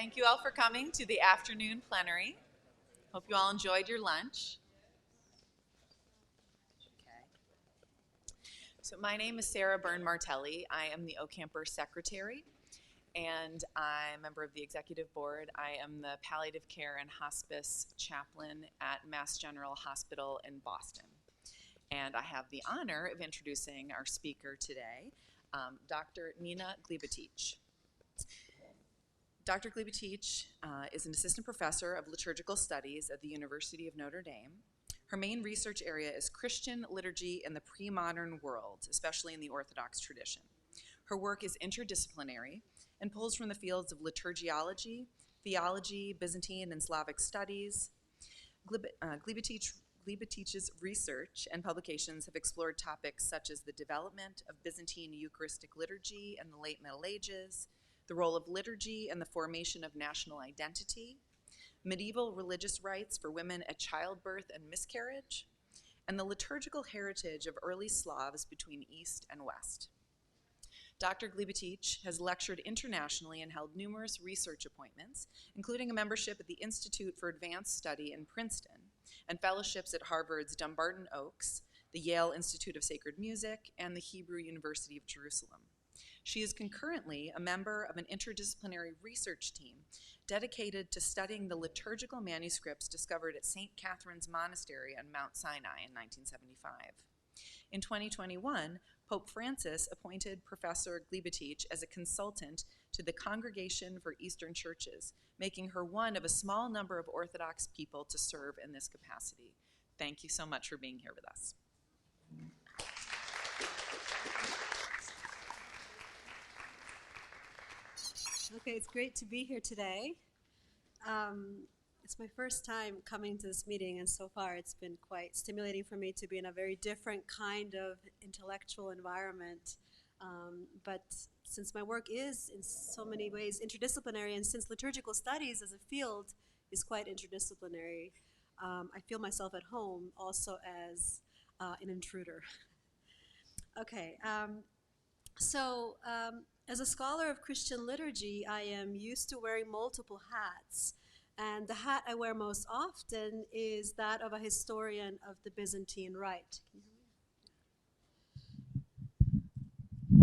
Thank you all for coming to the afternoon plenary. Hope you all enjoyed your lunch. Okay. So my name is Sarah Byrne-Martelli. I am the OCAMPR secretary, and I'm a member of the executive board. I am the palliative care and hospice chaplain at Mass General Hospital in Boston. And I have the honor of introducing our speaker today, Dr. Nina Glibetic. Dr. Glibetic is an assistant professor of liturgical studies at the University of Notre Dame. Her main research area is Christian liturgy in the pre-modern world, especially in the Orthodox tradition. Her work is interdisciplinary and pulls from the fields of liturgiology, theology, Byzantine and Slavic studies. Glibetic's research and publications have explored topics such as the development of Byzantine Eucharistic liturgy in the late Middle Ages, the role of liturgy in the formation of national identity, medieval religious rites for women at childbirth and miscarriage, and the liturgical heritage of early Slavs between East and West. Dr. Glibetic has lectured internationally and held numerous research appointments, including a membership at the Institute for Advanced Study in Princeton and fellowships at Harvard's Dumbarton Oaks, the Yale Institute of Sacred Music, and the Hebrew University of Jerusalem. She is concurrently a member of an interdisciplinary research team dedicated to studying the liturgical manuscripts discovered at St. Catherine's Monastery on Mount Sinai in 1975. In 2021, Pope Francis appointed Professor Glibetic as a consultant to the Congregation for Eastern Churches, making her one of a small number of Orthodox people to serve in this capacity. Thank you so much for being here with us. Okay, it's great to be here today. It's my first time coming to this meeting, and so far it's been quite stimulating for me to be in a very different kind of intellectual environment. But since my work is in so many ways interdisciplinary, and since liturgical studies as a field is quite interdisciplinary, I feel myself at home also as an intruder. Okay. As a scholar of Christian liturgy, I am used to wearing multiple hats, and the hat I wear most often is that of a historian of the Byzantine Rite. Can you hear me?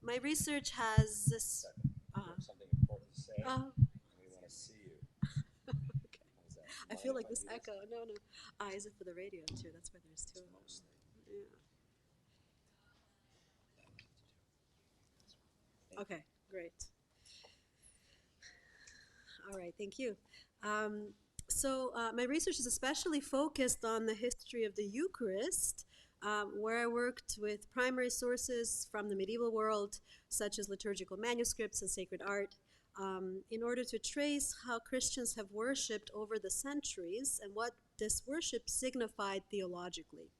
My research has this... something important to say. We want to see you. Okay. I feel like this echo. No. Is it for the radio too? That's why there's two of them. Yeah. Okay, great. All right, thank you. My research is especially focused on the history of the Eucharist, where I worked with primary sources from the medieval world, such as liturgical manuscripts and sacred art, in order to trace how Christians have worshipped over the centuries and what this worship signified theologically.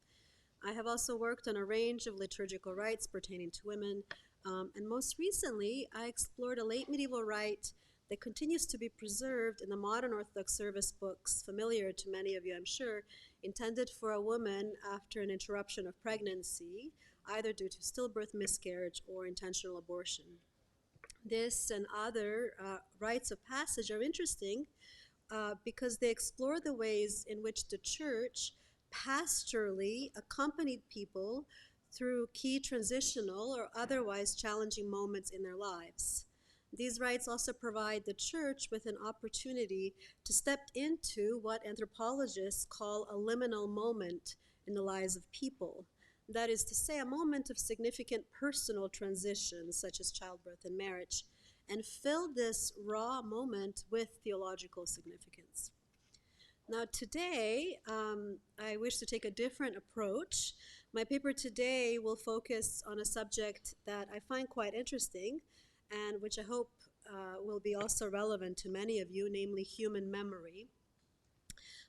I have also worked on a range of liturgical rites pertaining to women, and most recently, I explored a late medieval rite that continues to be preserved in the modern Orthodox service books, familiar to many of you, I'm sure, intended for a woman after an interruption of pregnancy, either due to stillbirth, miscarriage, or intentional abortion. This and other rites of passage are interesting because they explore the ways in which the Church pastorally accompanied people through key transitional or otherwise challenging moments in their lives. These rites also provide the Church with an opportunity to step into what anthropologists call a liminal moment in the lives of people. That is to say, a moment of significant personal transition, such as childbirth and marriage, and fill this raw moment with theological significance. Now today, I wish to take a different approach. My paper today will focus on a subject that I find quite interesting and which I hope will be also relevant to many of you, namely human memory.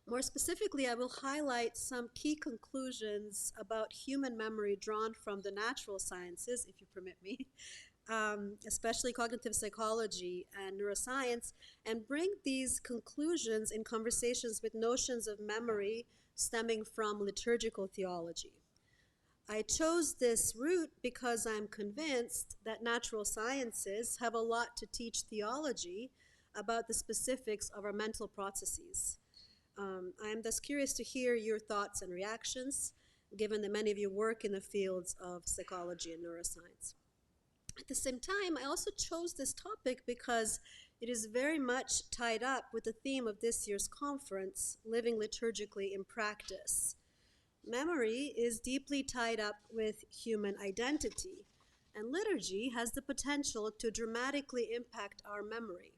More specifically, I will highlight some key conclusions about human memory drawn from the natural sciences, if you permit me, especially cognitive psychology and neuroscience, and bring these conclusions in conversations with notions of memory stemming from liturgical theology. I chose this route because I'm convinced that natural sciences have a lot to teach theology about the specifics of our mental processes. I am thus curious to hear your thoughts and reactions, given that many of you work in the fields of psychology and neuroscience. At the same time, I also chose this topic because it is very much tied up with the theme of this year's conference, Living Liturgically in Practice. Memory is deeply tied up with human identity, and liturgy has the potential to dramatically impact our memory.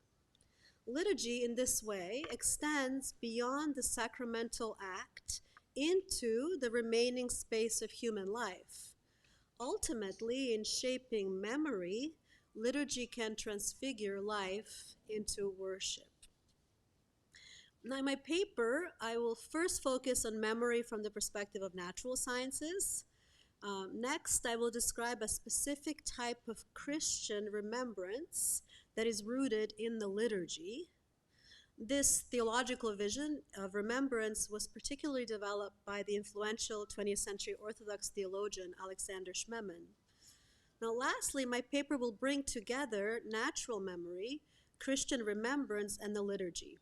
Liturgy, in this way, extends beyond the sacramental act into the remaining space of human life. Ultimately, in shaping memory, liturgy can transfigure life into worship. Now, in my paper, I will first focus on memory from the perspective of natural sciences. Next, I will describe a specific type of Christian remembrance that is rooted in the liturgy. This theological vision of remembrance was particularly developed by the influential 20th century Orthodox theologian Alexander Schmemann. Now, lastly, my paper will bring together natural memory, Christian remembrance, and the liturgy.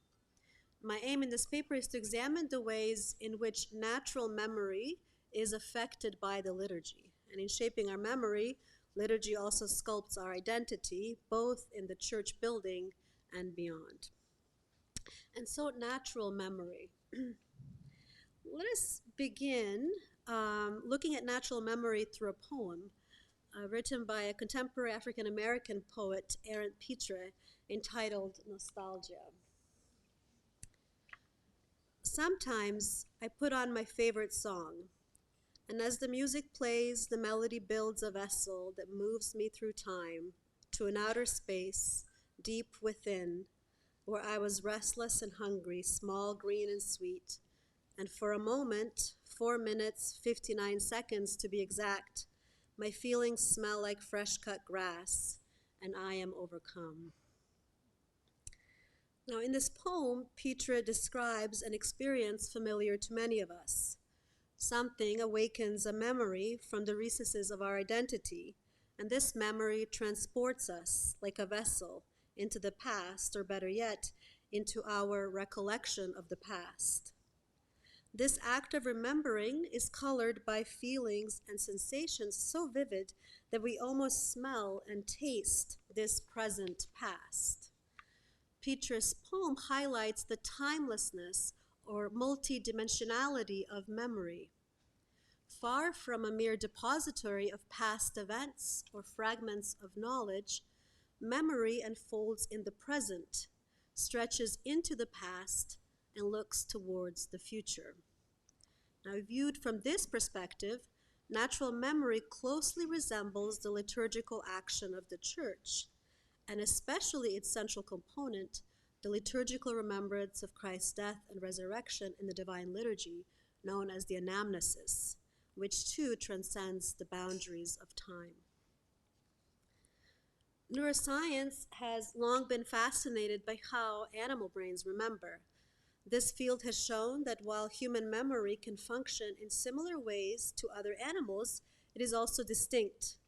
My aim in this paper is to examine the ways in which natural memory is affected by the liturgy. And in shaping our memory, liturgy also sculpts our identity, both in the church building and beyond. And so, natural memory. Let us begin looking at natural memory through a poem written by a contemporary African-American poet, Aaron Petre, entitled Nostalgia. Sometimes I put on my favorite song, and as the music plays, the melody builds a vessel that moves me through time to an outer space deep within, where I was restless and hungry, small, green, and sweet. And for a moment, 4 minutes, 59 seconds to be exact, my feelings smell like fresh-cut grass, and I am overcome. Now, in this poem, Petre describes an experience familiar to many of us. Something awakens a memory from the recesses of our identity, and this memory transports us, like a vessel, into the past, or better yet, into our recollection of the past. This act of remembering is colored by feelings and sensations so vivid that we almost smell and taste this present past. Petre's poem highlights the timelessness or multidimensionality of memory. Far from a mere depository of past events or fragments of knowledge, memory unfolds in the present, stretches into the past, and looks towards the future. Now, viewed from this perspective, natural memory closely resembles the liturgical action of the Church, and especially its central component, the liturgical remembrance of Christ's death and resurrection in the Divine Liturgy, known as the anamnesis, which too transcends the boundaries of time. Neuroscience has long been fascinated by how animal brains remember. This field has shown that while human memory can function in similar ways to other animals, it is also distinct.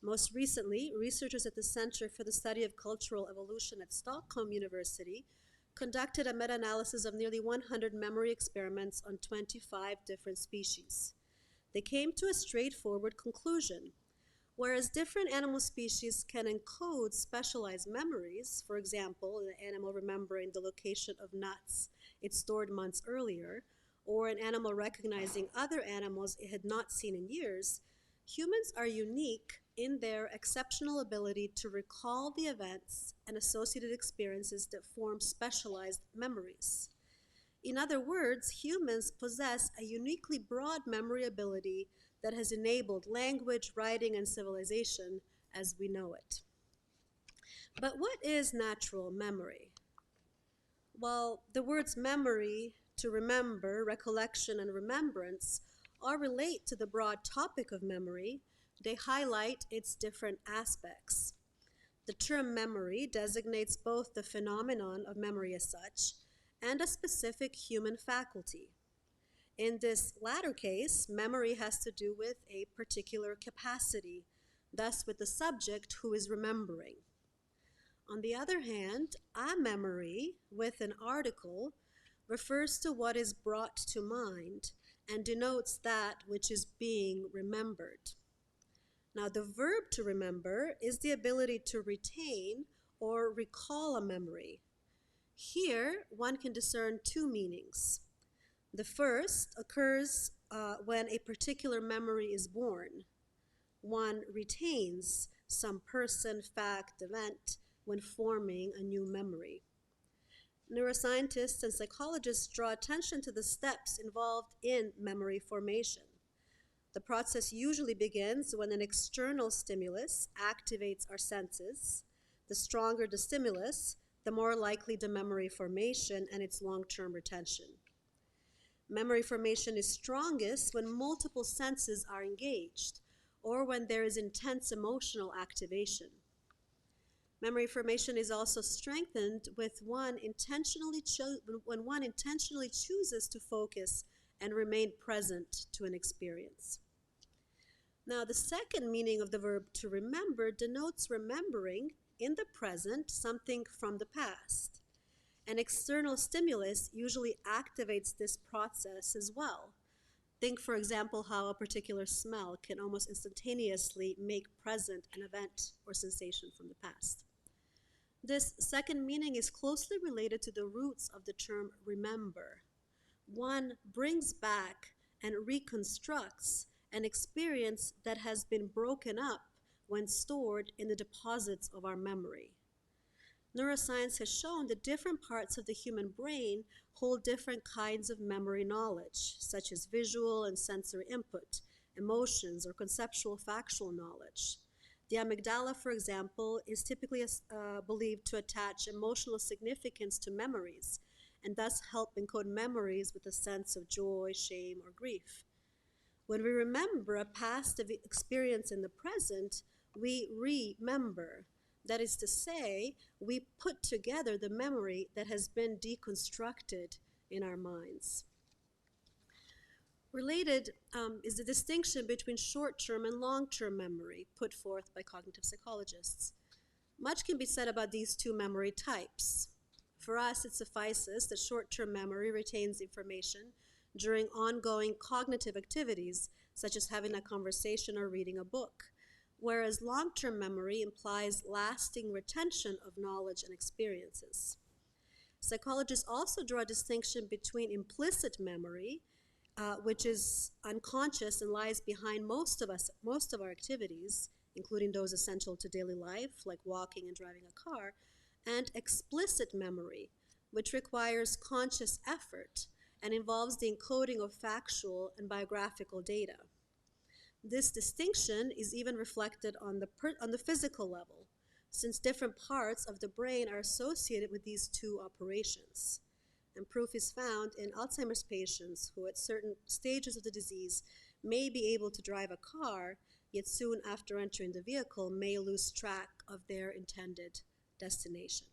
Most recently, researchers at the Center for the Study of Cultural Evolution at Stockholm University conducted a meta-analysis of nearly 100 memory experiments on 25 different species. They came to a straightforward conclusion. Whereas different animal species can encode specialized memories, for example, an animal remembering the location of nuts it stored months earlier, or an animal recognizing other animals it had not seen in years, humans are unique in their exceptional ability to recall the events and associated experiences that form specialized memories. In other words, humans possess a uniquely broad memory ability that has enabled language, writing, and civilization as we know it. But what is natural memory? Well, the words memory, to remember, recollection, and remembrance all relate to the broad topic of memory. They highlight its different aspects. The term memory designates both the phenomenon of memory as such and a specific human faculty. In this latter case, memory has to do with a particular capacity, thus with the subject who is remembering. On the other hand, a memory with an article refers to what is brought to mind and denotes that which is being remembered. Now, the verb to remember is the ability to retain or recall a memory. Here, one can discern two meanings. The first occurs when a particular memory is born. One retains some person, fact, event when forming a new memory. Neuroscientists and psychologists draw attention to the steps involved in memory formation. The process usually begins when an external stimulus activates our senses. The stronger the stimulus, the more likely the memory formation and its long-term retention. Memory formation is strongest when multiple senses are engaged or when there is intense emotional activation. Memory formation is also strengthened when one intentionally chooses to focus and remain present to an experience. Now, the second meaning of the verb to remember denotes remembering in the present something from the past. An external stimulus usually activates this process as well. Think, for example, how a particular smell can almost instantaneously make present an event or sensation from the past. This second meaning is closely related to the roots of the term remember. One brings back and reconstructs an experience that has been broken up when stored in the deposits of our memory. Neuroscience has shown that different parts of the human brain hold different kinds of memory knowledge, such as visual and sensory input, emotions, or conceptual factual knowledge. The amygdala, for example, is typically believed to attach emotional significance to memories and thus help encode memories with a sense of joy, shame, or grief. When we remember a past experience in the present, we remember. That is to say, we put together the memory that has been deconstructed in our minds. Related is the distinction between short-term and long-term memory put forth by cognitive psychologists. Much can be said about these two memory types. For us, it suffices that short-term memory retains information during ongoing cognitive activities, such as having a conversation or reading a book, whereas long-term memory implies lasting retention of knowledge and experiences. Psychologists also draw a distinction between implicit memory, which is unconscious and lies behind most of our activities, including those essential to daily life, like walking and driving a car, and explicit memory, which requires conscious effort and involves the encoding of factual and biographical data. This distinction is even reflected on the physical level, since different parts of the brain are associated with these two operations. And proof is found in Alzheimer's patients who at certain stages of the disease may be able to drive a car, yet soon after entering the vehicle may lose track of their intended destination.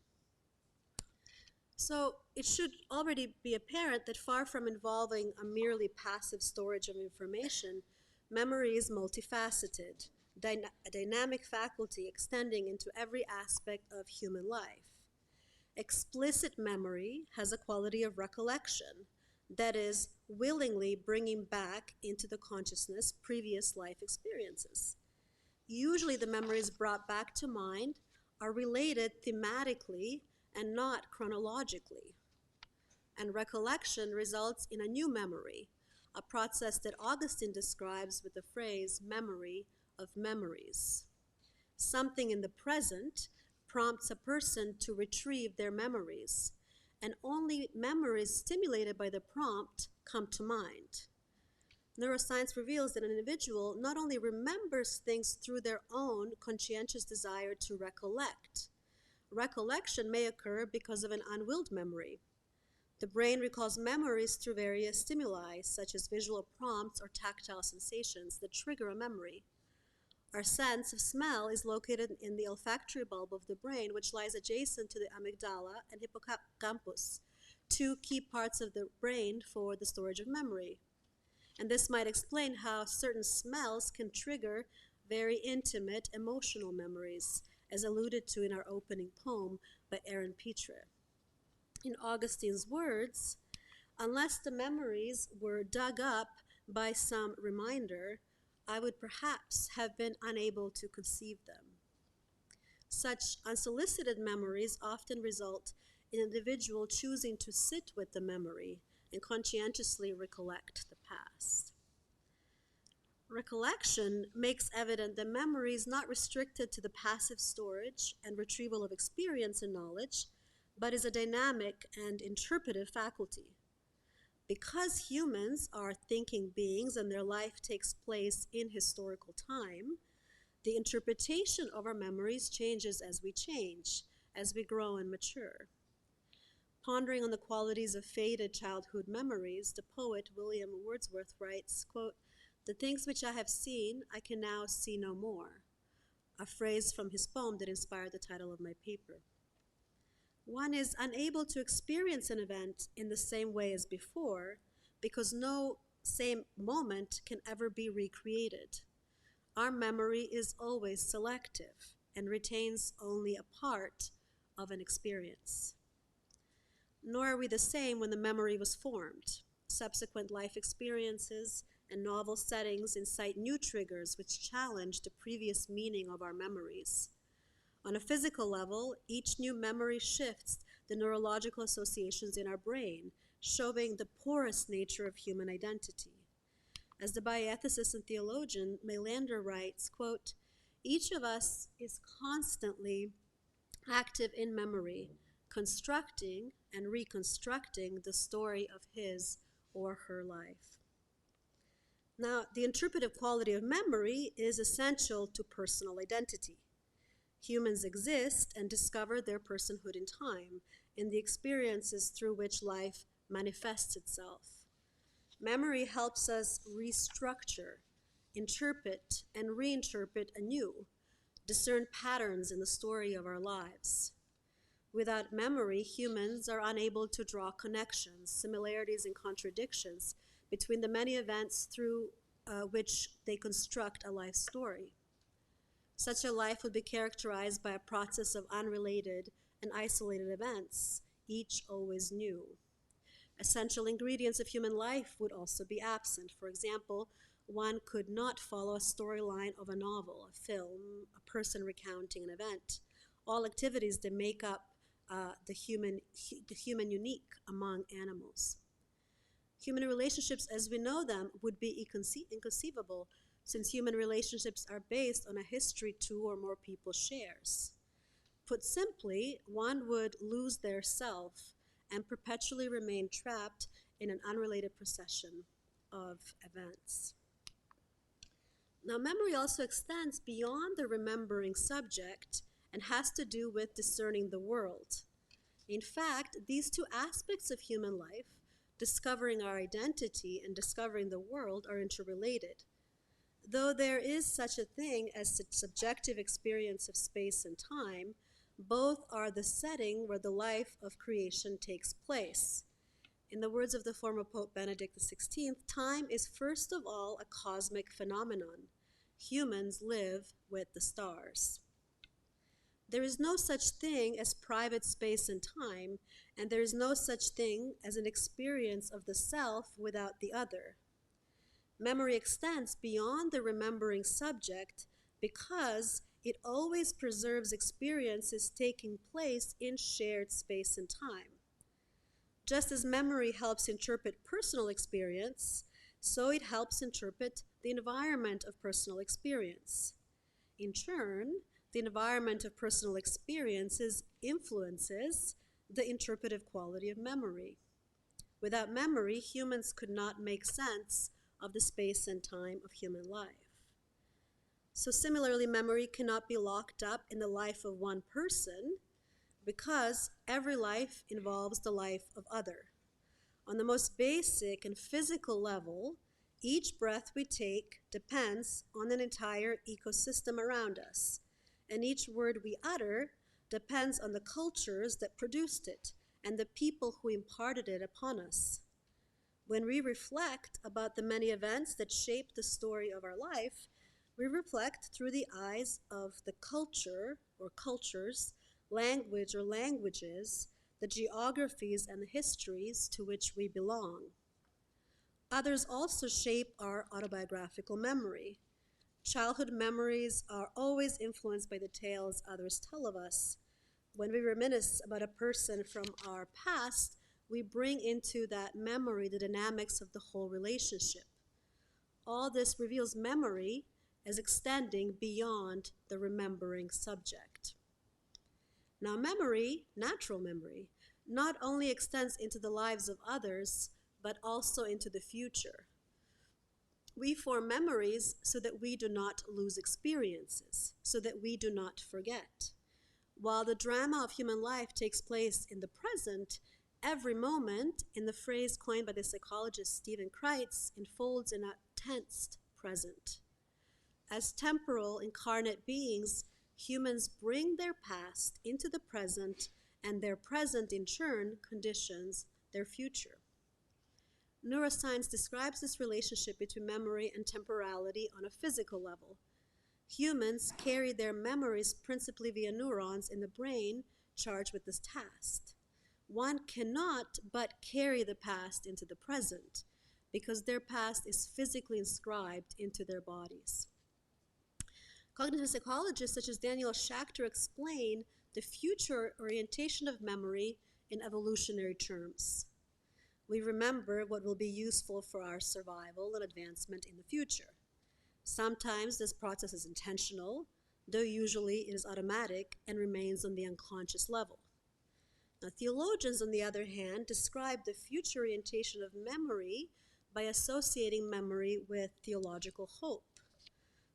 So it should already be apparent that far from involving a merely passive storage of information, memory is multifaceted, a dynamic faculty extending into every aspect of human life. Explicit memory has a quality of recollection, that is, willingly bringing back into the consciousness previous life experiences. Usually the memories brought back to mind are related thematically and not chronologically. And recollection results in a new memory, a process that Augustine describes with the phrase memory of memories. Something in the present prompts a person to retrieve their memories, and only memories stimulated by the prompt come to mind. Neuroscience reveals that an individual not only remembers things through their own conscientious desire to recollect. Recollection may occur because of an unwilled memory. The brain recalls memories through various stimuli, such as visual prompts or tactile sensations that trigger a memory. Our sense of smell is located in the olfactory bulb of the brain, which lies adjacent to the amygdala and hippocampus, two key parts of the brain for the storage of memory. And this might explain how certain smells can trigger very intimate emotional memories, as alluded to in our opening poem by Aaron Petre. In Augustine's words, unless the memories were dug up by some reminder, I would perhaps have been unable to conceive them. Such unsolicited memories often result in an individual choosing to sit with the memory and conscientiously recollect the past. Recollection makes evident that memory is not restricted to the passive storage and retrieval of experience and knowledge, but is a dynamic and interpretive faculty. Because humans are thinking beings and their life takes place in historical time, the interpretation of our memories changes as we change, as we grow and mature. Pondering on the qualities of faded childhood memories, the poet William Wordsworth writes, quote, "The things which I have seen, I can now see no more," a phrase from his poem that inspired the title of my paper. One is unable to experience an event in the same way as before because no same moment can ever be recreated. Our memory is always selective and retains only a part of an experience. Nor are we the same when the memory was formed. Subsequent life experiences and novel settings incite new triggers which challenge the previous meaning of our memories. On a physical level, each new memory shifts the neurological associations in our brain, showing the porous nature of human identity. As the bioethicist and theologian Melander writes, quote, "Each of us is constantly active in memory, constructing and reconstructing the story of his or her life." Now, the interpretive quality of memory is essential to personal identity. Humans exist and discover their personhood in time, in the experiences through which life manifests itself. Memory helps us restructure, interpret, and reinterpret anew, discern patterns in the story of our lives. Without memory, humans are unable to draw connections, similarities, and contradictions between the many events through which they construct a life story. Such a life would be characterized by a process of unrelated and isolated events, each always new. Essential ingredients of human life would also be absent. For example, one could not follow a storyline of a novel, a film, a person recounting an event, all activities that make up the human unique among animals. Human relationships as we know them would be inconceivable, since human relationships are based on a history two or more people shares. Put simply, one would lose their self and perpetually remain trapped in an unrelated procession of events. Now, memory also extends beyond the remembering subject and has to do with discerning the world. In fact, these two aspects of human life, discovering our identity and discovering the world, are interrelated. Though there is such a thing as the subjective experience of space and time, both are the setting where the life of creation takes place. In the words of the former Pope Benedict XVI, time is first of all a cosmic phenomenon. Humans live with the stars. There is no such thing as private space and time, and there is no such thing as an experience of the self without the other. Memory extends beyond the remembering subject because it always preserves experiences taking place in shared space and time. Just as memory helps interpret personal experience, so it helps interpret the environment of personal experience. In turn, the environment of personal experiences influences the interpretive quality of memory. Without memory, humans could not make sense of the space and time of human life. So similarly, memory cannot be locked up in the life of one person because every life involves the life of other. On the most basic and physical level, each breath we take depends on an entire ecosystem around us, and each word we utter depends on the cultures that produced it and the people who imparted it upon us. When we reflect about the many events that shape the story of our life, We reflect through the eyes of the culture or cultures, language or languages, the geographies and the histories to which we belong. Others also shape our autobiographical memory. Childhood memories are always influenced by the tales others tell of us. When we reminisce about a person from our past, we bring into that memory the dynamics of the whole relationship. All this reveals memory as extending beyond the remembering subject. Now, memory, natural memory, not only extends into the lives of others, but also into the future. We form memories so that we do not lose experiences, so that we do not forget. While the drama of human life takes place in the present, every moment, in the phrase coined by the psychologist Stephen Kreitz, unfolds in a tensed present. As temporal, incarnate beings, humans bring their past into the present, and their present, in turn, conditions their future. Neuroscience describes this relationship between memory and temporality on a physical level. Humans carry their memories principally via neurons in the brain charged with this task. One cannot but carry the past into the present because their past is physically inscribed into their bodies. Cognitive psychologists such as Daniel Schachter explain the future orientation of memory in evolutionary terms. We remember what will be useful for our survival and advancement in the future. Sometimes this process is intentional, though usually it is automatic and remains on the unconscious level. Now, theologians, on the other hand, describe the future orientation of memory by associating memory with theological hope.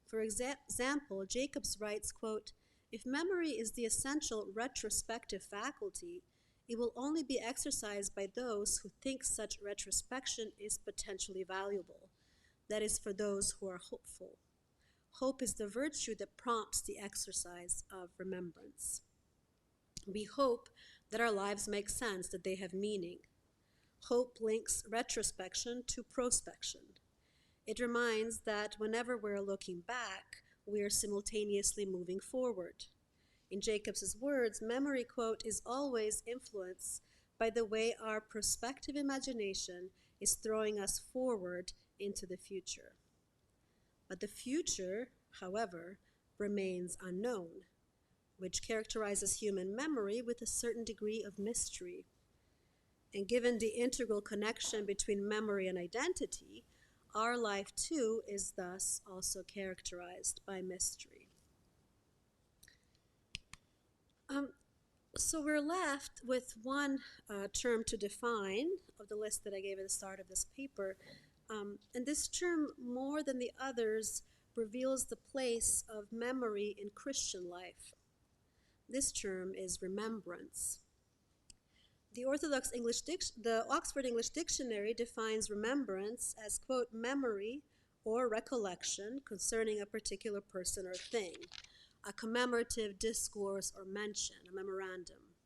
For example, Jacobs writes, quote, "If memory is the essential retrospective faculty, it will only be exercised by those who think such retrospection is potentially valuable. That is, for those who are hopeful. Hope is the virtue that prompts the exercise of remembrance. We hope that our lives make sense, that they have meaning. Hope links retrospection to prospection. It reminds that whenever we're looking back, we are simultaneously moving forward. In Jacobs' words, memory, quote, is always influenced by the way our prospective imagination is throwing us forward into the future. But the future, however, remains unknown, which characterizes human memory with a certain degree of mystery. And given the integral connection between memory and identity, our life too is thus also characterized by mystery. So we're left with one term to define of the list that I gave at the start of this paper. And this term, more than the others, reveals the place of memory in Christian life. This term is remembrance. The Oxford English Dictionary defines remembrance as, quote, memory or recollection concerning a particular person or thing, a commemorative discourse or mention, a memorandum.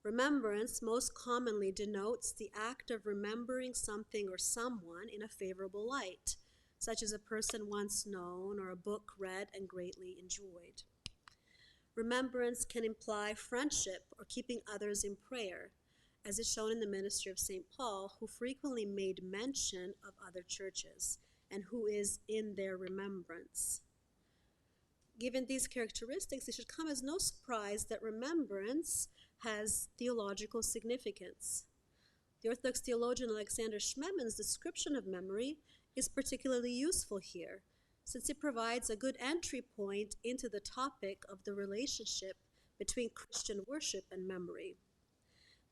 Remembrance most commonly denotes the act of remembering something or someone in a favorable light, such as a person once known or a book read and greatly enjoyed. Remembrance can imply friendship or keeping others in prayer, as is shown in the ministry of St. Paul, who frequently made mention of other churches and who is in their remembrance. Given these characteristics, it should come as no surprise that remembrance has theological significance. The Orthodox theologian Alexander Schmemann's description of memory is particularly useful here, since it provides a good entry point into the topic of the relationship between Christian worship and memory.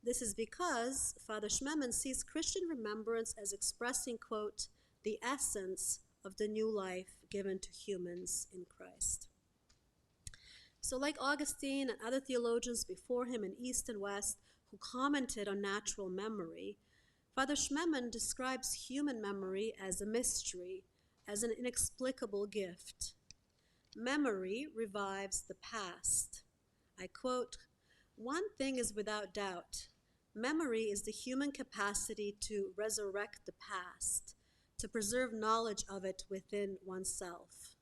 This is because Father Schmemann sees Christian remembrance as expressing, quote, the essence of the new life given to humans in Christ. So like Augustine and other theologians before him in East and West who commented on natural memory, Father Schmemann describes human memory as a mystery, as an inexplicable gift. Memory revives the past. I quote, "One thing is without doubt. Memory is the human capacity to resurrect the past, to preserve knowledge of it within oneself.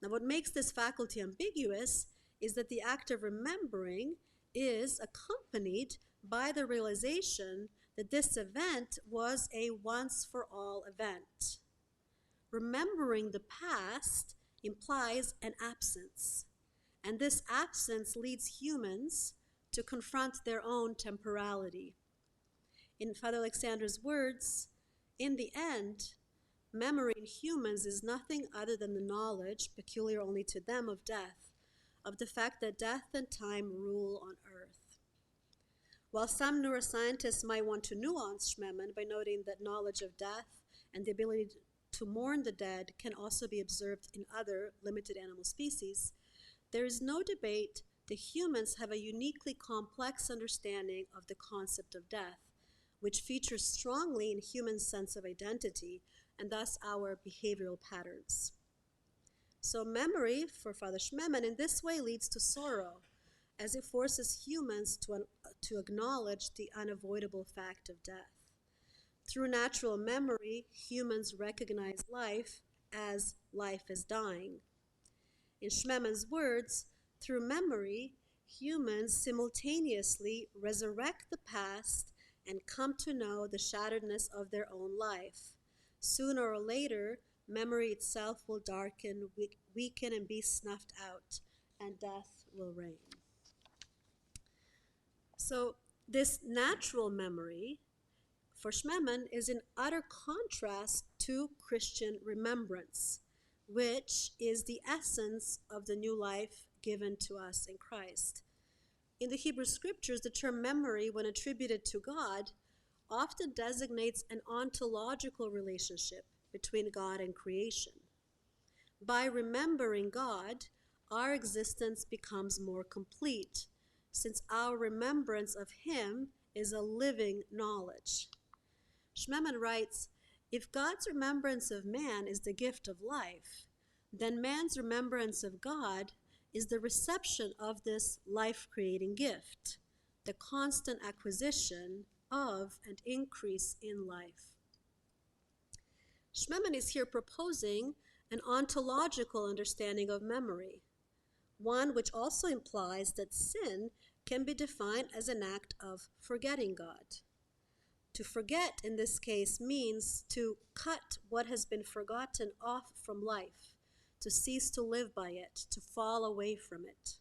Now, what makes this faculty ambiguous is that the act of remembering is accompanied by the realization that this event was a once-for-all event. Remembering the past implies an absence, and this absence leads humans to confront their own temporality. In Father Alexander's words, in the end, memory in humans is nothing other than the knowledge, peculiar only to them, of death, of the fact that death and time rule on earth. While some neuroscientists might want to nuance Schmemann by noting that knowledge of death and the ability to mourn the dead can also be observed in other limited animal species, there is no debate that humans have a uniquely complex understanding of the concept of death, which features strongly in human sense of identity and thus our behavioral patterns. So memory, for Father Schmemann, in this way leads to sorrow, as it forces humans to acknowledge the unavoidable fact of death. Through natural memory, humans recognize life as dying. In Schmemann's words, through memory, humans simultaneously resurrect the past and come to know the shatteredness of their own life. Sooner or later, memory itself will darken, weaken, and be snuffed out, and death will reign. So this natural memory, for Schmemann, is in utter contrast to Christian remembrance, which is the essence of the new life given to us in Christ. In the Hebrew Scriptures, the term memory, when attributed to God, often designates an ontological relationship between God and creation. By remembering God, our existence becomes more complete, since our remembrance of Him is a living knowledge. Schmemann writes, if God's remembrance of man is the gift of life, then man's remembrance of God is the reception of this life-creating gift, the constant acquisition of and increase in life. Schmemann is here proposing an ontological understanding of memory, one which also implies that sin can be defined as an act of forgetting God. To forget in this case means to cut what has been forgotten off from life, to cease to live by it, to fall away from it.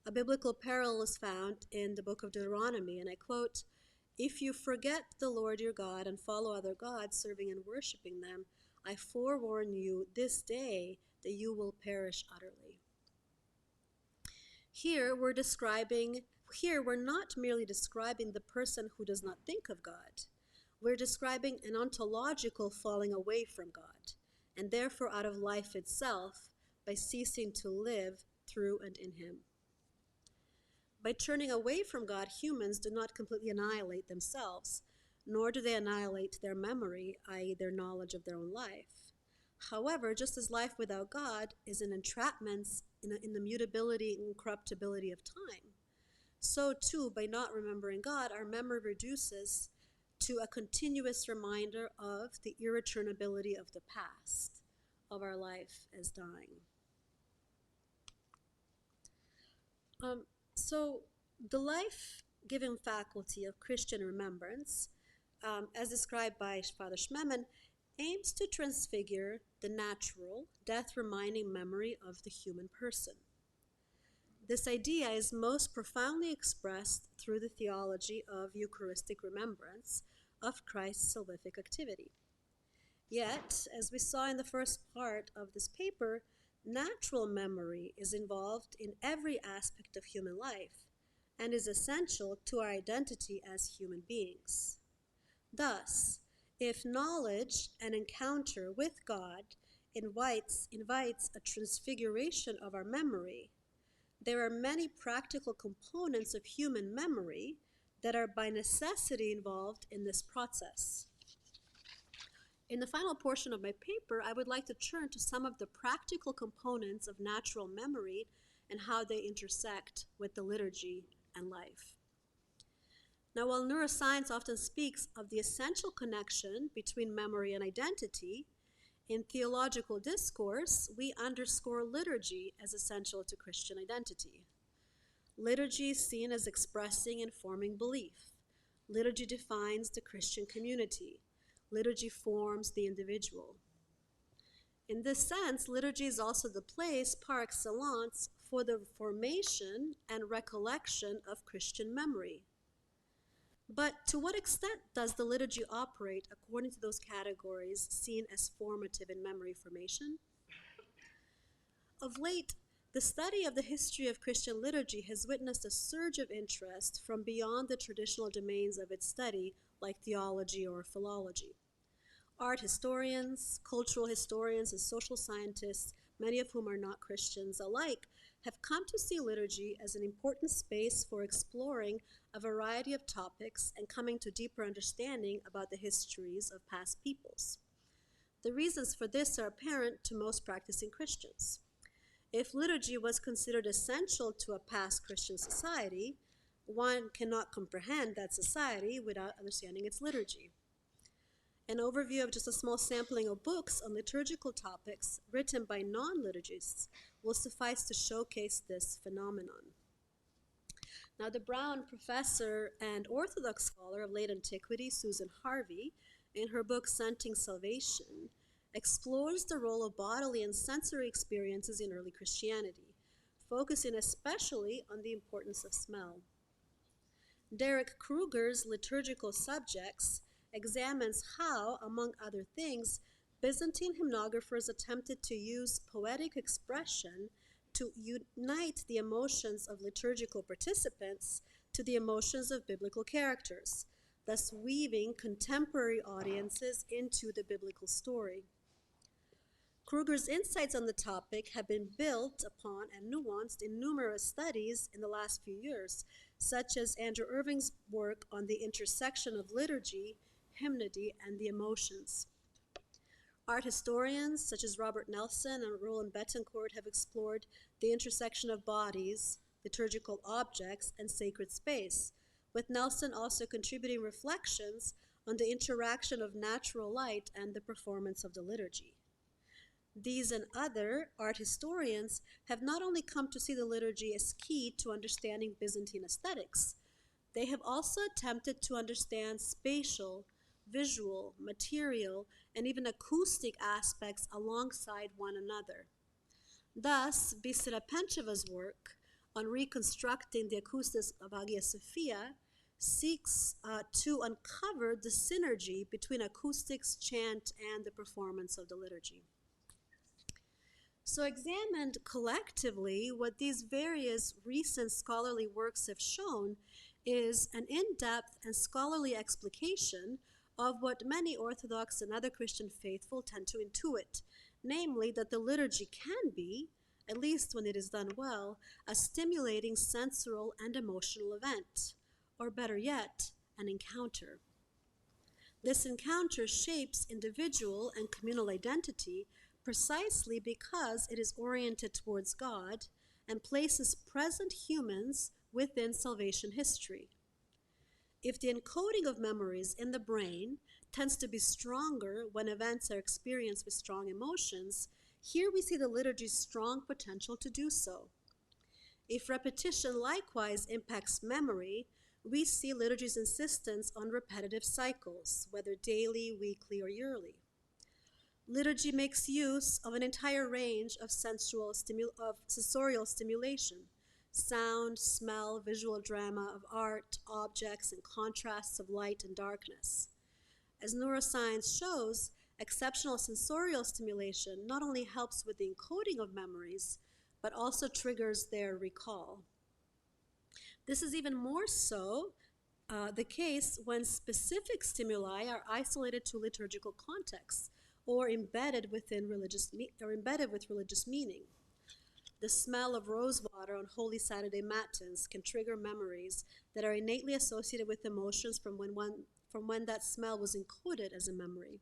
A biblical parallel is found in the book of Deuteronomy, and I quote, "If you forget the Lord your God and follow other gods, serving and worshiping them, I forewarn you this day that you will perish utterly." Here we're not merely describing the person who does not think of God. We're describing an ontological falling away from God, and therefore out of life itself, by ceasing to live through and in Him. By turning away from God, humans do not completely annihilate themselves, nor do they annihilate their memory, i.e. their knowledge of their own life. However, just as life without God is an entrapment in the mutability and corruptibility of time, so too, by not remembering God, our memory reduces to a continuous reminder of the irreturnability of the past, of our life as dying. So the life-giving faculty of Christian remembrance, as described by Father Schmemann, aims to transfigure the natural, death-reminding memory of the human person. This idea is most profoundly expressed through the theology of Eucharistic remembrance of Christ's salvific activity. Yet, as we saw in the first part of this paper, natural memory is involved in every aspect of human life and is essential to our identity as human beings. Thus, if knowledge and encounter with God invites a transfiguration of our memory, there are many practical components of human memory that are by necessity involved in this process. In the final portion of my paper, I would like to turn to some of the practical components of natural memory and how they intersect with the liturgy and life. Now, while neuroscience often speaks of the essential connection between memory and identity, In theological discourse, we underscore liturgy as essential to Christian identity. Liturgy is seen as expressing and forming belief. Liturgy defines the Christian community. Liturgy forms the individual. In this sense, liturgy is also the place par excellence for the formation and recollection of Christian memory. But to what extent does the liturgy operate according to those categories seen as formative in memory formation? Of late, the study of the history of Christian liturgy has witnessed a surge of interest from beyond the traditional domains of its study, like theology or philology. Art historians, cultural historians, and social scientists, many of whom are not Christians alike, have come to see liturgy as an important space for exploring a variety of topics and coming to deeper understanding about the histories of past peoples. The reasons for this are apparent to most practicing Christians. If liturgy was considered essential to a past Christian society, one cannot comprehend that society without understanding its liturgy. An overview of just a small sampling of books on liturgical topics written by non-liturgists will suffice to showcase this phenomenon. Now, the Brown professor and Orthodox scholar of late antiquity, Susan Harvey, in her book Scenting Salvation, explores the role of bodily and sensory experiences in early Christianity, focusing especially on the importance of smell. Derek Kruger's Liturgical Subjects examines how, among other things, Byzantine hymnographers attempted to use poetic expression to unite the emotions of liturgical participants to the emotions of biblical characters, thus weaving contemporary audiences into the biblical story. Kruger's insights on the topic have been built upon and nuanced in numerous studies in the last few years, such as Andrew Irving's work on the intersection of liturgy, hymnody, and the emotions. Art historians such as Robert Nelson and Roland Betancourt have explored the intersection of bodies, liturgical objects, and sacred space, with Nelson also contributing reflections on the interaction of natural light and the performance of the liturgy. These and other art historians have not only come to see the liturgy as key to understanding Byzantine aesthetics, they have also attempted to understand spatial, visual, material, and even acoustic aspects alongside one another. Thus, Bisera Pencheva's work on reconstructing the acoustics of Hagia Sophia seeks to uncover the synergy between acoustics, chant, and the performance of the liturgy. So examined collectively, what these various recent scholarly works have shown is an in-depth and scholarly explication of what many Orthodox and other Christian faithful tend to intuit, namely that the liturgy can be, at least when it is done well, a stimulating sensorial and emotional event, or better yet, an encounter. This encounter shapes individual and communal identity precisely because it is oriented towards God and places present humans within salvation history. If the encoding of memories in the brain tends to be stronger when events are experienced with strong emotions, here we see the liturgy's strong potential to do so. If repetition likewise impacts memory, we see liturgy's insistence on repetitive cycles, whether daily, weekly, or yearly. Liturgy makes use of an entire range of sensorial stimulation, sound, smell, visual drama of art, objects, and contrasts of light and darkness. As neuroscience shows, exceptional sensorial stimulation not only helps with the encoding of memories, but also triggers their recall. This is even more so the case when specific stimuli are isolated to liturgical contexts or embedded with religious meaning. The smell of rosewater on Holy Saturday matins can trigger memories that are innately associated with emotions from when that smell was encoded as a memory.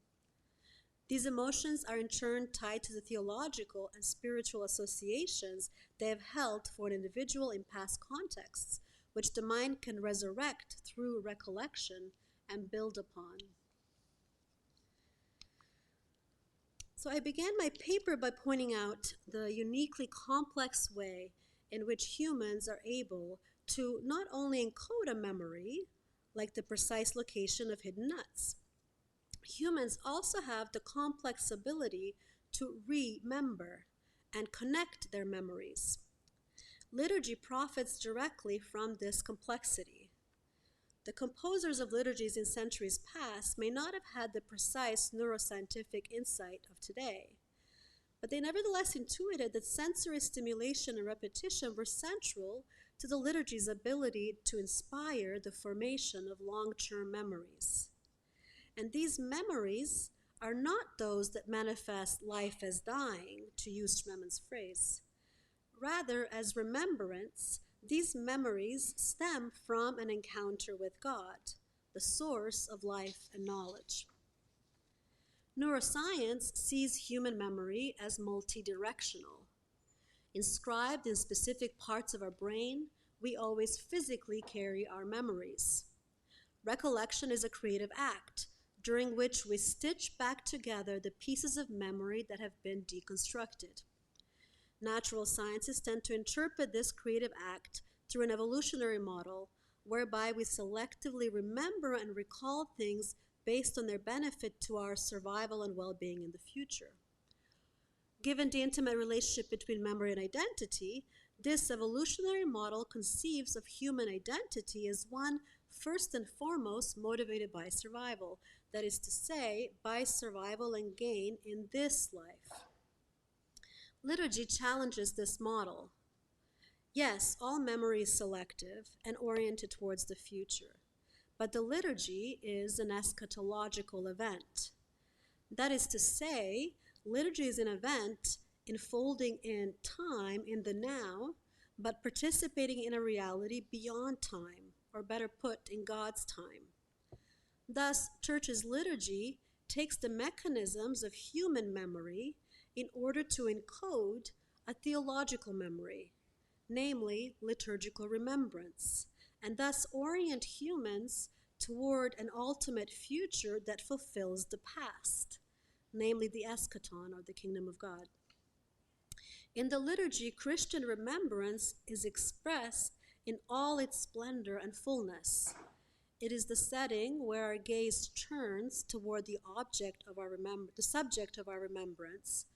These emotions are in turn tied to the theological and spiritual associations they have held for an individual in past contexts, which the mind can resurrect through recollection and build upon. So I began my paper by pointing out the uniquely complex way in which humans are able to not only encode a memory, like the precise location of hidden nuts. Humans also have the complex ability to remember and connect their memories. Liturgy profits directly from this complexity. The composers of liturgies in centuries past may not have had the precise neuroscientific insight of today, but they nevertheless intuited that sensory stimulation and repetition were central to the liturgy's ability to inspire the formation of long-term memories. And these memories are not those that manifest life as dying, to use Schmemann's phrase. Rather, as remembrance, these memories stem from an encounter with God, the source of life and knowledge. Neuroscience sees human memory as multidirectional. Inscribed in specific parts of our brain, we always physically carry our memories. Recollection is a creative act, during which we stitch back together the pieces of memory that have been deconstructed. Natural scientists tend to interpret this creative act through an evolutionary model whereby we selectively remember and recall things based on their benefit to our survival and well-being in the future. Given the intimate relationship between memory and identity, this evolutionary model conceives of human identity as one first and foremost motivated by survival, that is to say, by survival and gain in this life. Liturgy challenges this model. Yes, all memory is selective and oriented towards the future, but the liturgy is an eschatological event. That is to say, liturgy is an event enfolding in time, in the now, but participating in a reality beyond time, or better put, in God's time. Thus, Church's liturgy takes the mechanisms of human memory in order to encode a theological memory, namely liturgical remembrance, and thus orient humans toward an ultimate future that fulfills the past, namely the eschaton, or the kingdom of God. In the liturgy, Christian remembrance is expressed in all its splendor and fullness. It is the setting where our gaze turns toward the object of the subject of our remembrance,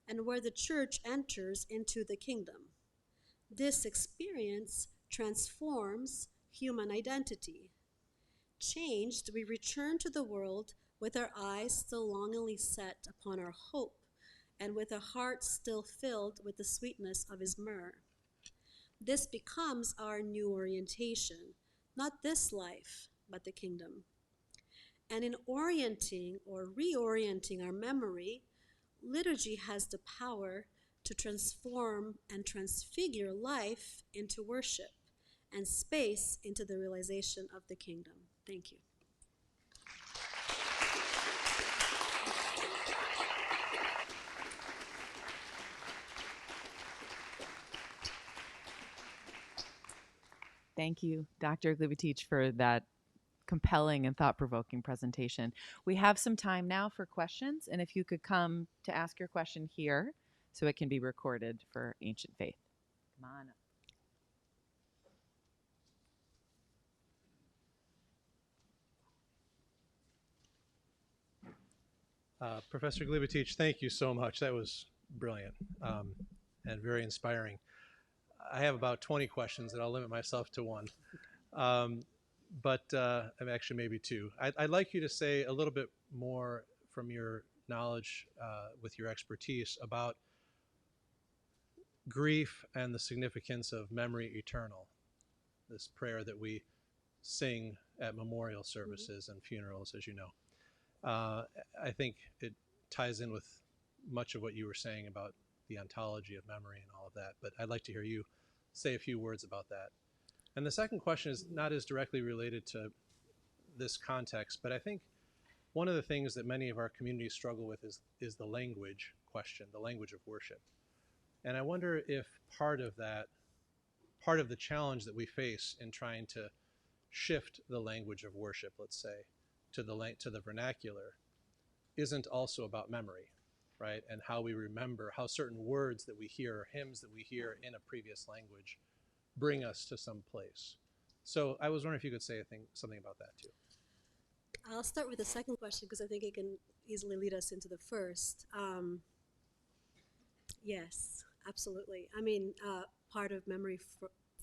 and where the church enters into the kingdom. This experience transforms human identity. Changed, we return to the world with our eyes still longingly set upon our hope, and with a heart still filled with the sweetness of his myrrh. This becomes our new orientation, not this life, but the kingdom. And in orienting or reorienting our memory, liturgy has the power to transform and transfigure life into worship and space into the realization of the kingdom. Thank you. Thank you, Dr. Glibetic, for that compelling and thought-provoking presentation. We have some time now for questions, and if you could come to ask your question here so it can be recorded for Ancient Faith. Come on up. Professor Glibetic, thank you so much. That was brilliant and very inspiring. I have about 20 questions, and I'll limit myself to one. But actually maybe two. I'd like you to say a little bit more from your knowledge with your expertise about grief and the significance of memory eternal, this prayer that we sing at memorial services and funerals, as you know. I think it ties in with much of what you were saying about the ontology of memory and all of that, but I'd like to hear you say a few words about that. And the second question is not as directly related to this context, but I think one of the things that many of our communities struggle with is the language question, the language of worship. And I wonder if part of the challenge that we face in trying to shift the language of worship, let's say, to the vernacular, isn't also about memory, right? And how we remember, how certain words that we hear or hymns that we hear in a previous language bring us to some place. So I was wondering if you could say something about that too. I'll start with the second question because I think it can easily lead us into the first. Yes, absolutely. I mean, part of memory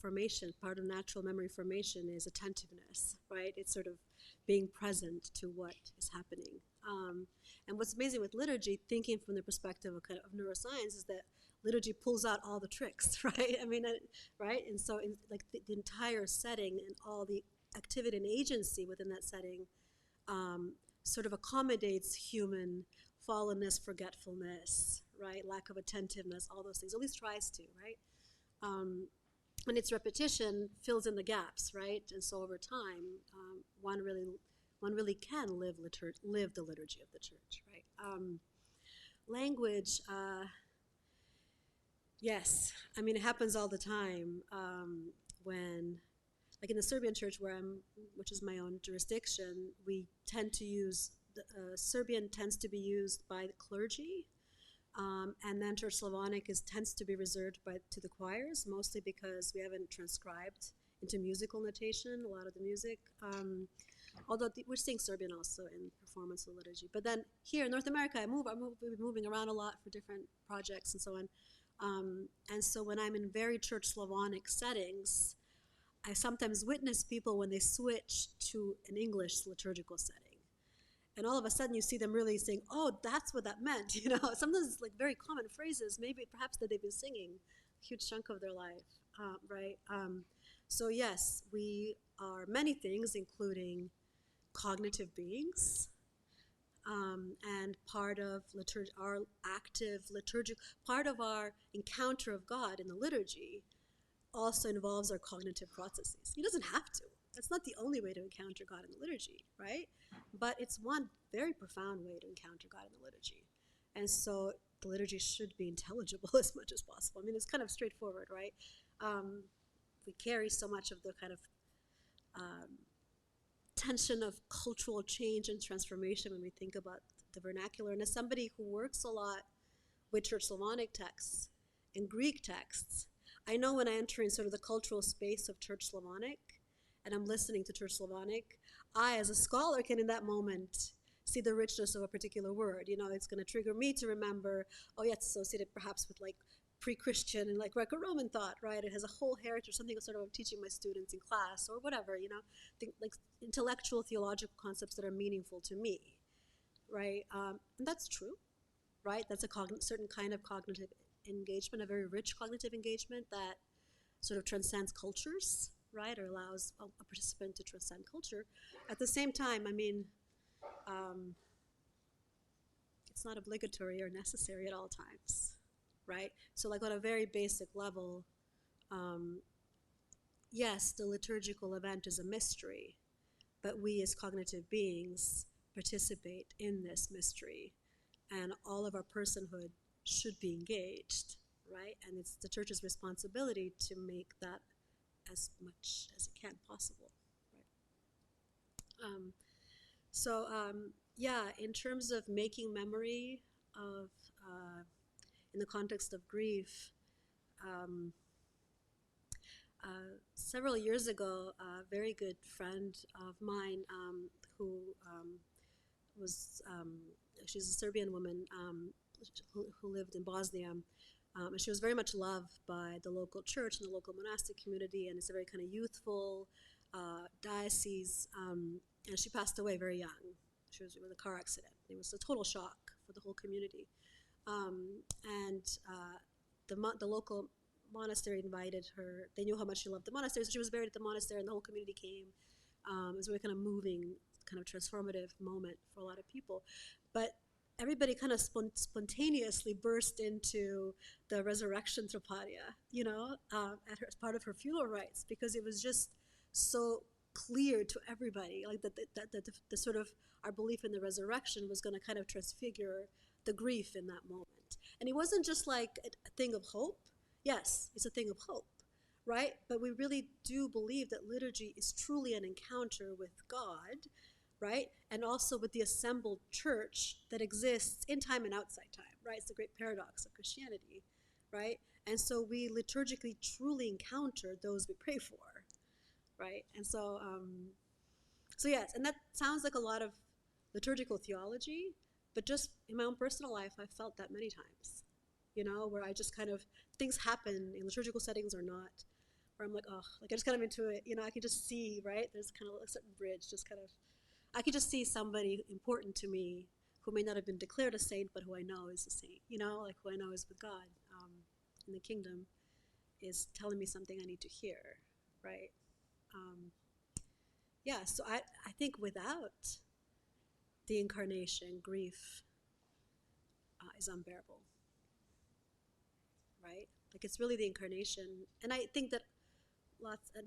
formation, part of natural memory formation is attentiveness, right? It's sort of being present to what is happening. And what's amazing with liturgy, thinking from the perspective of kind of neuroscience, is that liturgy pulls out all the tricks, right? I mean, right? And so, like the entire setting and all the activity and agency within that setting sort of accommodates human fallenness, forgetfulness, right? Lack of attentiveness, all those things. At least tries to, right? And its repetition fills in the gaps, right? And so over time, one really can live the liturgy of the church, right? Language, yes. I mean, it happens all the time when, like in the Serbian church which is my own jurisdiction, we tend to use, Serbian tends to be used by the clergy, and then Church Slavonic tends to be reserved to the choirs, mostly because we haven't transcribed into musical notation a lot of the music. Although we're seeing Serbian also in performance of liturgy. But then here in North America, we've been moving around a lot for different projects and so on. And so when I'm in very Church Slavonic settings, I sometimes witness people when they switch to an English liturgical setting. And all of a sudden you see them really saying, oh, that's what that meant, you know. Sometimes it's like very common phrases, perhaps that they've been singing a huge chunk of their life, right? So yes, we are many things, including cognitive beings, and part of our active liturgical, part of our encounter of God in the liturgy also involves our cognitive processes. He doesn't have to. That's not the only way to encounter God in the liturgy, right? But it's one very profound way to encounter God in the liturgy. And so the liturgy should be intelligible as much as possible. I mean, it's kind of straightforward, right? We carry so much of the kind of tension of cultural change and transformation when we think about the vernacular. And as somebody who works a lot with Church Slavonic texts and Greek texts, I know when I enter in sort of the cultural space of Church Slavonic and I'm listening to Church Slavonic, I, as a scholar, can in that moment see the richness of a particular word. You know, it's going to trigger me to remember, oh yeah, it's associated perhaps with like pre-Christian and like Greco-Roman thought, right? It has a whole heritage, something sort of I'm teaching my students in class or whatever, you know, like intellectual theological concepts that are meaningful to me, right? And that's true, right? That's a certain kind of cognitive engagement, a very rich cognitive engagement that sort of transcends cultures, right? Or allows a participant to transcend culture. At the same time, I mean, it's not obligatory or necessary at all times, right? So like on a very basic level, yes, the liturgical event is a mystery, but we as cognitive beings participate in this mystery, and all of our personhood should be engaged, right? And it's the church's responsibility to make that as much as it can possible, right? Yeah, in terms of making memory of, in the context of grief, several years ago, a very good friend of mine who was, she's a Serbian woman who lived in Bosnia, and she was very much loved by the local church and the local monastic community, and it's a very kind of youthful diocese, and she passed away very young. She was in a car accident. It was a total shock for the whole community. And the local monastery invited her. They knew how much she loved the monastery, so she was buried at the monastery, and the whole community came. It was a very kind of moving, kind of transformative moment for a lot of people. But everybody kind of spontaneously burst into the resurrection traparia, you know, as part of her funeral rites, because it was just so clear to everybody, like that the sort of our belief in the resurrection was going to kind of transfigure the grief in that moment. And it wasn't just like a thing of hope. Yes, it's a thing of hope, right? But we really do believe that liturgy is truly an encounter with God, right? And also with the assembled church that exists in time and outside time, right? It's the great paradox of Christianity, right? And so we liturgically truly encounter those we pray for, right? And so, yes, and that sounds like a lot of liturgical theology, but just in my own personal life, I've felt that many times, where I just kind of, things happen in liturgical settings or not, where I'm like, oh, like I just kind of into it, I can just see, right? There's kind of a certain bridge, just kind of, I can just see somebody important to me who may not have been declared a saint, but who I know is a saint, like who I know is with God in the kingdom, is telling me something I need to hear, right? So I think without the incarnation, grief is unbearable, right? Like it's really the incarnation. And I think that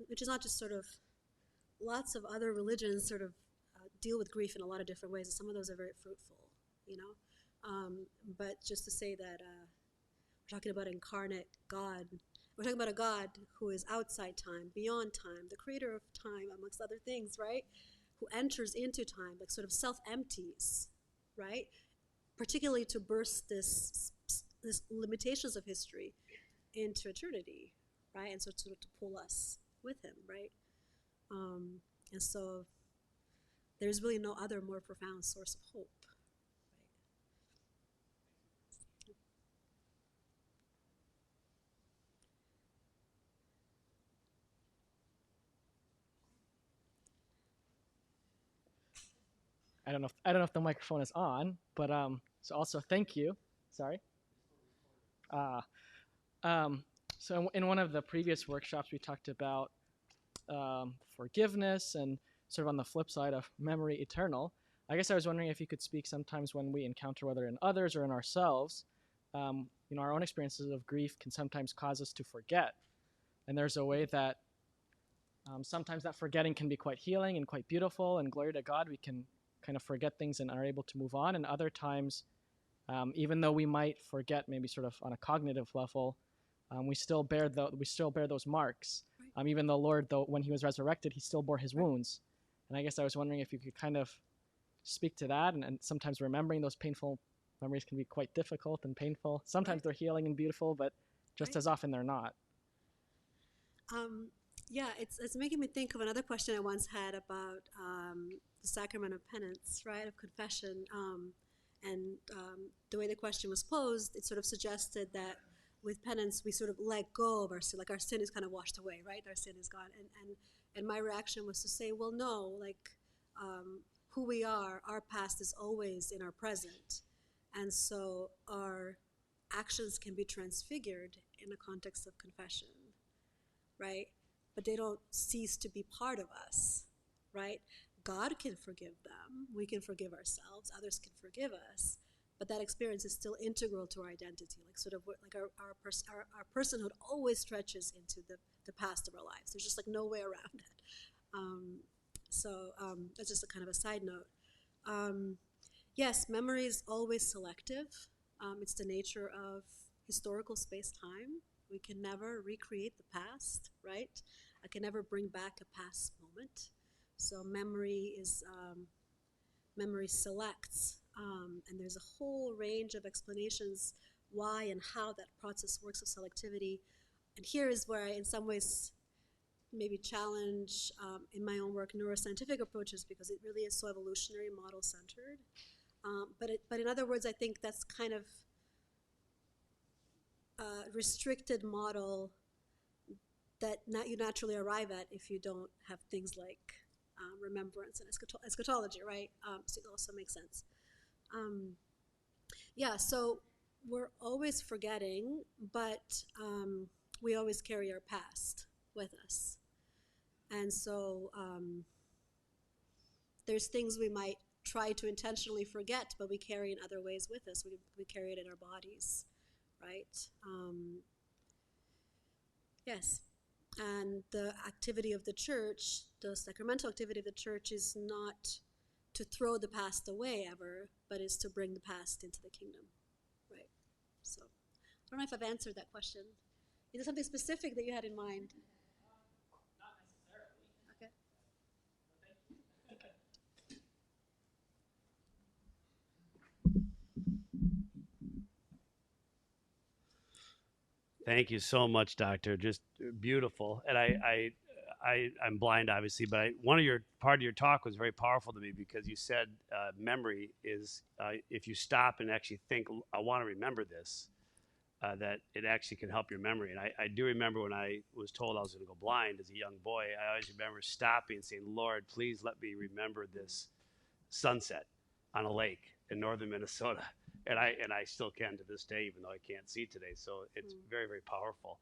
which is not just sort of, lots of other religions sort of deal with grief in a lot of different ways, and some of those are very fruitful, but just to say that we're talking about incarnate God, we're talking about a God who is outside time, beyond time, the creator of time, amongst other things, right? Who enters into time, like sort of self-empties, right? Particularly to burst this limitations of history into eternity, right? And so to pull us with him, right? And so there's really no other more profound source of hope. I don't know if the microphone is on, but so also thank you. Sorry. So in one of the previous workshops, we talked about forgiveness and sort of on the flip side of memory eternal. I guess I was wondering if you could speak sometimes when we encounter, whether in others or in ourselves, our own experiences of grief can sometimes cause us to forget. And there's a way that sometimes that forgetting can be quite healing and quite beautiful, and glory to God, we can kind of forget things and are able to move on. And other times, even though we might forget maybe sort of on a cognitive level, we still bear those marks. Right. Even though Lord, when he was resurrected, he still bore his wounds. And I guess I was wondering if you could kind of speak to that, and sometimes remembering those painful memories can be quite difficult and painful. Sometimes they're healing and beautiful, but just as often they're not. It's making me think of another question I once had about the sacrament of penance, right, of confession. And the way the question was posed, it sort of suggested that with penance, we sort of let go of our sin, like our sin is kind of washed away, right? Our sin is gone. And my reaction was to say, well, no, like who we are, our past is always in our present. And so our actions can be transfigured in the context of confession, right? But they don't cease to be part of us, right? God can forgive them. We can forgive ourselves. Others can forgive us. But that experience is still integral to our identity, like sort of like our personhood always stretches into the past of our lives. There's just like no way around it. That's just a kind of a side note. Yes, memory is always selective. It's the nature of historical space-time. We can never recreate the past, right? I can never bring back a past moment. So memory selects, and there's a whole range of explanations why and how that process works of selectivity. And here is where I, in some ways, maybe challenge in my own work neuroscientific approaches, because it really is so evolutionary, model-centered. But in other words, I think that's kind of a restricted model that you naturally arrive at if you don't have things like remembrance and eschatology, right? So it also makes sense. So we're always forgetting, but we always carry our past with us. And so there's things we might try to intentionally forget, but we carry in other ways with us. We carry it in our bodies, right? Yes. And the activity of the church, the sacramental activity of the church, is not to throw the past away ever, but is to bring the past into the kingdom, right? So I don't know if I've answered that question. Is there something specific that you had in mind? Not necessarily. Okay. Thank you. Thank you so much, Doctor. Just beautiful. And I'm blind, obviously, but part of your talk was very powerful to me because you said memory is if you stop and actually think, I want to remember this, that it actually can help your memory. And I do remember when I was told I was going to go blind as a young boy, I always remember stopping and saying, Lord, please let me remember this sunset on a lake in northern Minnesota. And I still can to this day, even though I can't see today. So it's very, very powerful.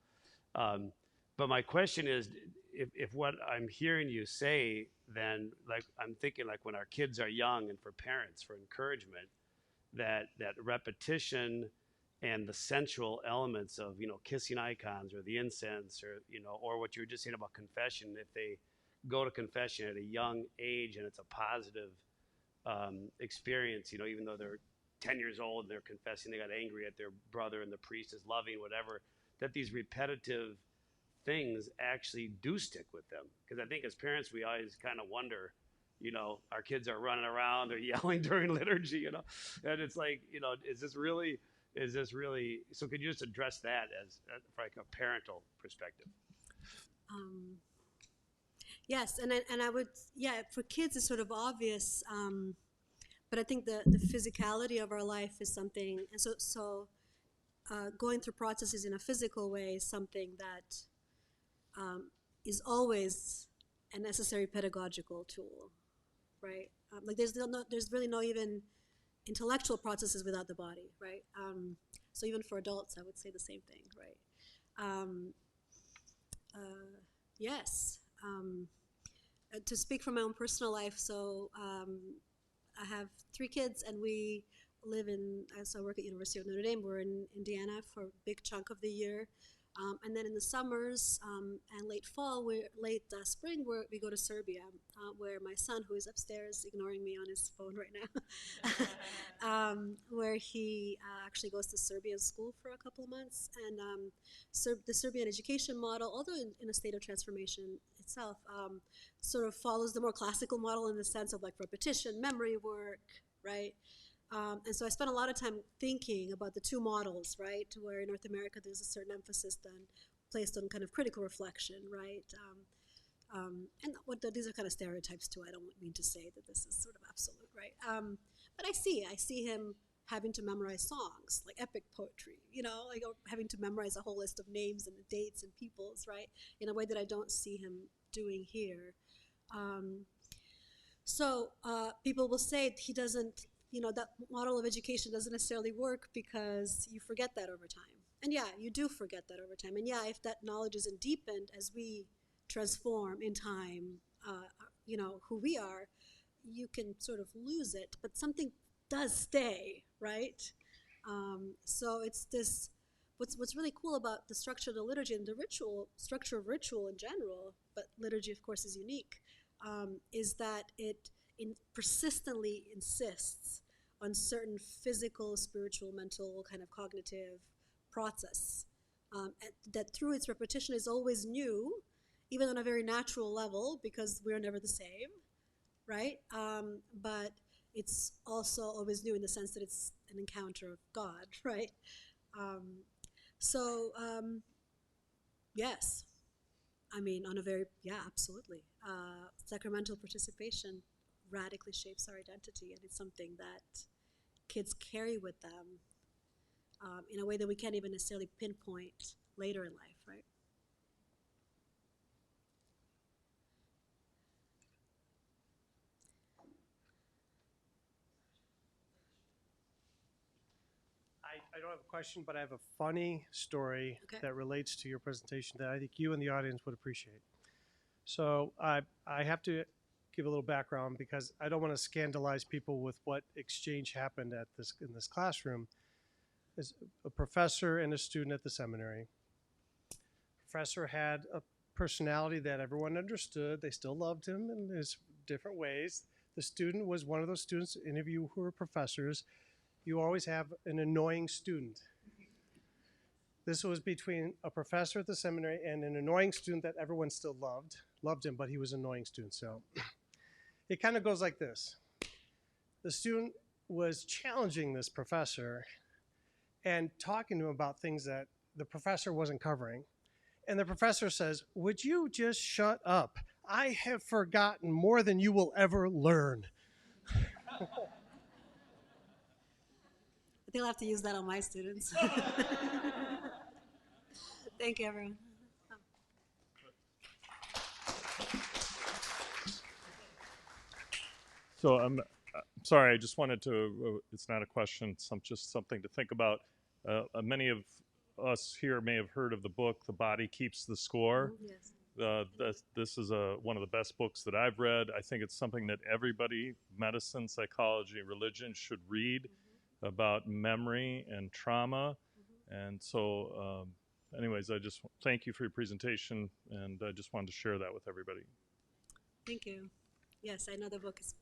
But my question is, if what I'm hearing you say, then like I'm thinking like when our kids are young and for parents, for encouragement, that repetition and the sensual elements of, kissing icons or the incense or, or what you were just saying about confession, if they go to confession at a young age and it's a positive experience, even though they're 10 years old and they're confessing they got angry at their brother and the priest is loving, whatever, that these repetitive things actually do stick with them. Because I think as parents, we always kind of wonder, our kids are running around, they're yelling during liturgy, and it's like, is this really, so could you just address that as from like a parental perspective? Yes, and I would, for kids it's sort of obvious, but I think the physicality of our life is something, and so going through processes in a physical way is something that is always a necessary pedagogical tool, right? Like there's really no even intellectual processes without the body, right? So even for adults, I would say the same thing, right? Yes. To speak from my own personal life, so I have 3 kids, and we live so I work at University of Notre Dame. We're in Indiana for a big chunk of the year. And then in the summers and late spring, we go to Serbia, where my son, who is upstairs ignoring me on his phone right now, where he actually goes to Serbian school for a couple of months. And the Serbian education model, although in a state of transformation itself, sort of follows the more classical model in the sense of like repetition, memory work, right? And so I spent a lot of time thinking about the 2 models, right? Where in North America there's a certain emphasis then placed on kind of critical reflection, right? And these are kind of stereotypes too. I don't mean to say that this is sort of absolute, right? But I see him having to memorize songs, like epic poetry, like having to memorize a whole list of names and dates and peoples, right? In a way that I don't see him doing here. So people will say he doesn't, that model of education doesn't necessarily work because you forget that over time. And yeah, you do forget that over time. And yeah, if that knowledge isn't deepened as we transform in time, who we are, you can sort of lose it, but something does stay, right? So it's this, what's really cool about the structure of the liturgy and the structure of ritual in general, but liturgy of course is unique, is that it persistently insists on certain physical, spiritual, mental, kind of cognitive process that through its repetition is always new, even on a very natural level, because we're never the same, right? But it's also always new in the sense that it's an encounter of God, right? Yes. I mean, absolutely. Sacramental participation radically shapes our identity, and it's something that kids carry with them in a way that we can't even necessarily pinpoint later in life, right? I don't have a question, but I have a funny story that relates to your presentation that I think you and the audience would appreciate. So I have to give a little background because I don't want to scandalize people with what exchange happened in this classroom. As a professor and a student at the seminary. Professor had a personality that everyone understood. They still loved him in his different ways. The student was one of those students, any of you who are professors, you always have an annoying student. This was between a professor at the seminary and an annoying student that everyone still loved him, but he was an annoying student. So it kind of goes like this. The student was challenging this professor and talking to him about things that the professor wasn't covering. And the professor says, "Would you just shut up? I have forgotten more than you will ever learn." They'll have to use that on my students. Thank you, everyone. So I'm sorry, I just wanted to, it's not a question, it's just something to think about. Many of us here may have heard of the book, The Body Keeps the Score. Yes. This is one of the best books that I've read. I think it's something that everybody, medicine, psychology, religion, should read about memory and trauma. And so, anyways, I just thank you for your presentation, and I just wanted to share that with everybody. Thank you. Yes, I know the book is.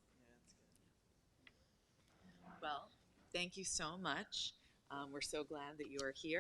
Well, thank you so much. We're so glad that you are here.